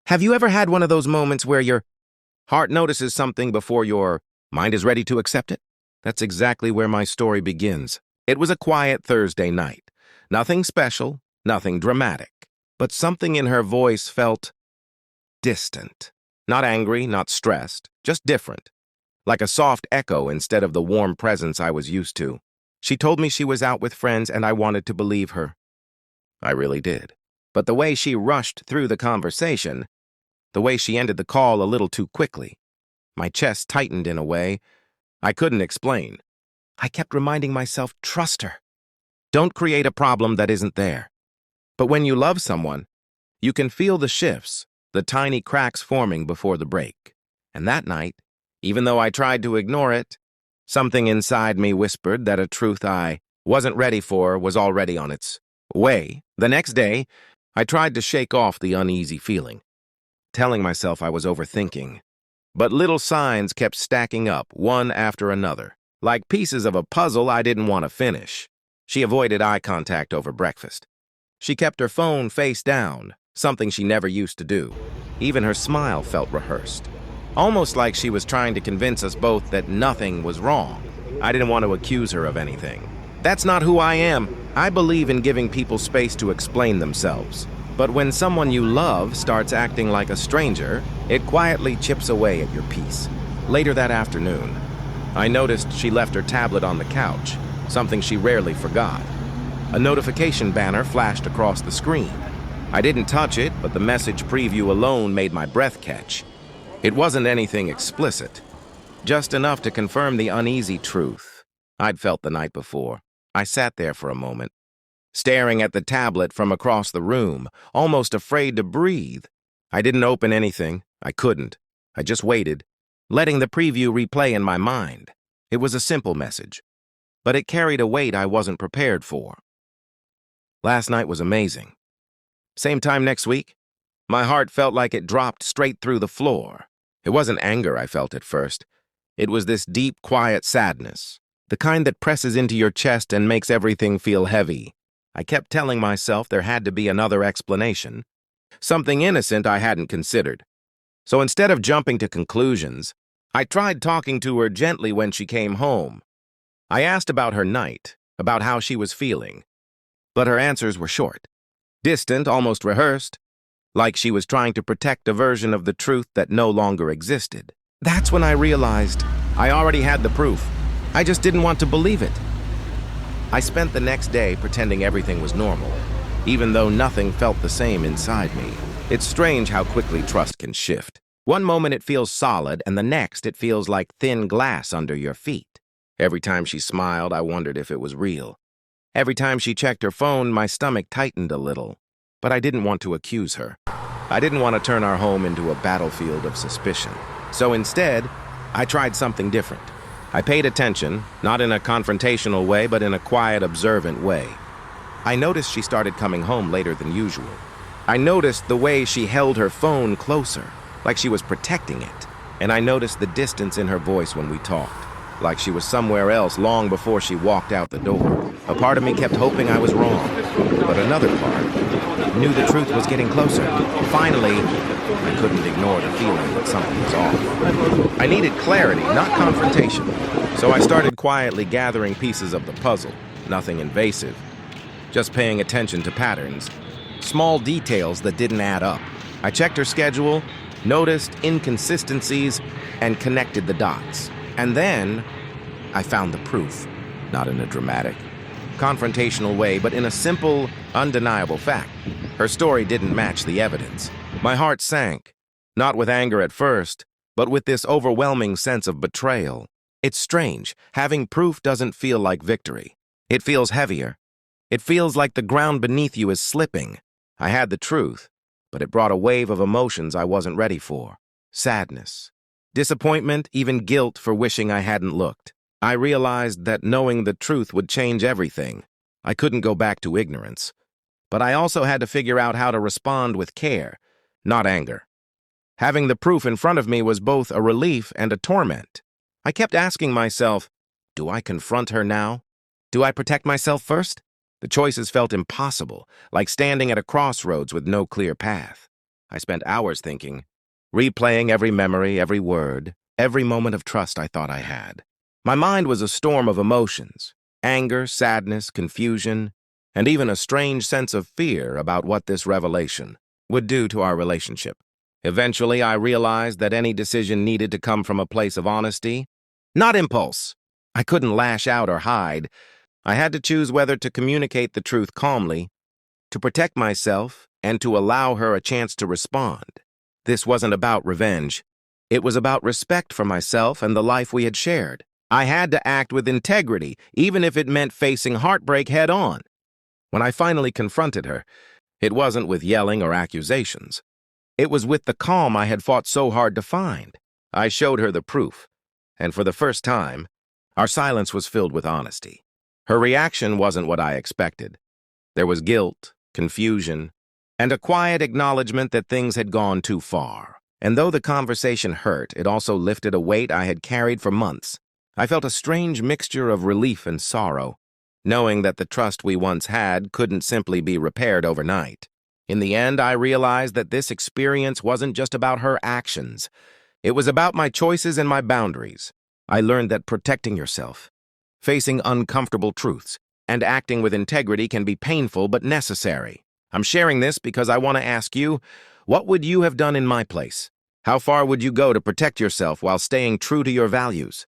Have you ever had one of those moments where your heart notices something before your mind is ready to accept it? That's exactly where my story begins. It was a quiet Thursday night. Nothing special, nothing dramatic. But something in her voice felt distant. Not angry, not stressed, just different. Like a soft echo instead of the warm presence I was used to. She told me she was out with friends and I wanted to believe her. I really did. But the way she rushed through the conversation, the way she ended the call a little too quickly, my chest tightened in a way I couldn't explain. I kept reminding myself, trust her. Don't create a problem that isn't there. But when you love someone, you can feel the shifts, the tiny cracks forming before the break. And that night, even though I tried to ignore it, something inside me whispered that a truth I wasn't ready for was already on its way. The next day, I tried to shake off the uneasy feeling, telling myself I was overthinking. But little signs kept stacking up, one after another, like pieces of a puzzle I didn't want to finish. She avoided eye contact over breakfast. She kept her phone face down, something she never used to do. Even her smile felt rehearsed, almost like she was trying to convince us both that nothing was wrong. I didn't want to accuse her of anything. That's not who I am. I believe in giving people space to explain themselves. But when someone you love starts acting like a stranger, it quietly chips away at your peace. Later that afternoon, I noticed she left her tablet on the couch, something she rarely forgot. A notification banner flashed across the screen. I didn't touch it, but the message preview alone made my breath catch. It wasn't anything explicit, just enough to confirm the uneasy truth I'd felt the night before. I sat there for a moment, staring at the tablet from across the room, almost afraid to breathe. I didn't open anything. I couldn't. I just waited, letting the preview replay in my mind. It was a simple message, but it carried a weight I wasn't prepared for. Last night was amazing. Same time next week? My heart felt like it dropped straight through the floor. It wasn't anger I felt at first. It was this deep, quiet sadness, the kind that presses into your chest and makes everything feel heavy. I kept telling myself there had to be another explanation, something innocent I hadn't considered. So instead of jumping to conclusions, I tried talking to her gently when she came home. I asked about her night, about how she was feeling, but her answers were short, distant, almost rehearsed, like she was trying to protect a version of the truth that no longer existed. That's when I realized I already had the proof. I just didn't want to believe it. I spent the next day pretending everything was normal, even though nothing felt the same inside me. It's strange how quickly trust can shift. One moment it feels solid, and the next it feels like thin glass under your feet. Every time she smiled, I wondered if it was real. Every time she checked her phone, my stomach tightened a little. But I didn't want to accuse her. I didn't want to turn our home into a battlefield of suspicion. So instead, I tried something different. I paid attention, not in a confrontational way, but in a quiet, observant way. I noticed she started coming home later than usual. I noticed the way she held her phone closer, like she was protecting it. And I noticed the distance in her voice when we talked, like she was somewhere else long before she walked out the door. A part of me kept hoping I was wrong, but another part knew the truth was getting closer. Finally, I couldn't ignore the feeling that something was off. I needed clarity, not confrontation. So I started quietly gathering pieces of the puzzle, nothing invasive, just paying attention to patterns, small details that didn't add up. I checked her schedule, noticed inconsistencies, and connected the dots. And then I found the proof, not in a dramatic, confrontational way, but in a simple, undeniable fact. Her story didn't match the evidence. My heart sank, not with anger at first, but with this overwhelming sense of betrayal. It's strange. Having proof doesn't feel like victory. It feels heavier. It feels like the ground beneath you is slipping. I had the truth, but it brought a wave of emotions I wasn't ready for. Sadness, disappointment, even guilt for wishing I hadn't looked. I realized that knowing the truth would change everything. I couldn't go back to ignorance. But I also had to figure out how to respond with care, not anger. Having the proof in front of me was both a relief and a torment. I kept asking myself, do I confront her now? Do I protect myself first? The choices felt impossible, like standing at a crossroads with no clear path. I spent hours thinking, replaying every memory, every word, every moment of trust I thought I had. My mind was a storm of emotions, anger, sadness, confusion, and even a strange sense of fear about what this revelation would do to our relationship. Eventually, I realized that any decision needed to come from a place of honesty, not impulse. I couldn't lash out or hide. I had to choose whether to communicate the truth calmly, to protect myself, and to allow her a chance to respond. This wasn't about revenge. It was about respect for myself and the life we had shared. I had to act with integrity, even if it meant facing heartbreak head-on. When I finally confronted her, it wasn't with yelling or accusations. It was with the calm I had fought so hard to find. I showed her the proof, and for the first time, our silence was filled with honesty. Her reaction wasn't what I expected. There was guilt, confusion, and a quiet acknowledgement that things had gone too far. And though the conversation hurt, it also lifted a weight I had carried for months. I felt a strange mixture of relief and sorrow, knowing that the trust we once had couldn't simply be repaired overnight. In the end, I realized that this experience wasn't just about her actions. It was about my choices and my boundaries. I learned that protecting yourself, facing uncomfortable truths, and acting with integrity can be painful but necessary. I'm sharing this because I want to ask you, what would you have done in my place? How far would you go to protect yourself while staying true to your values?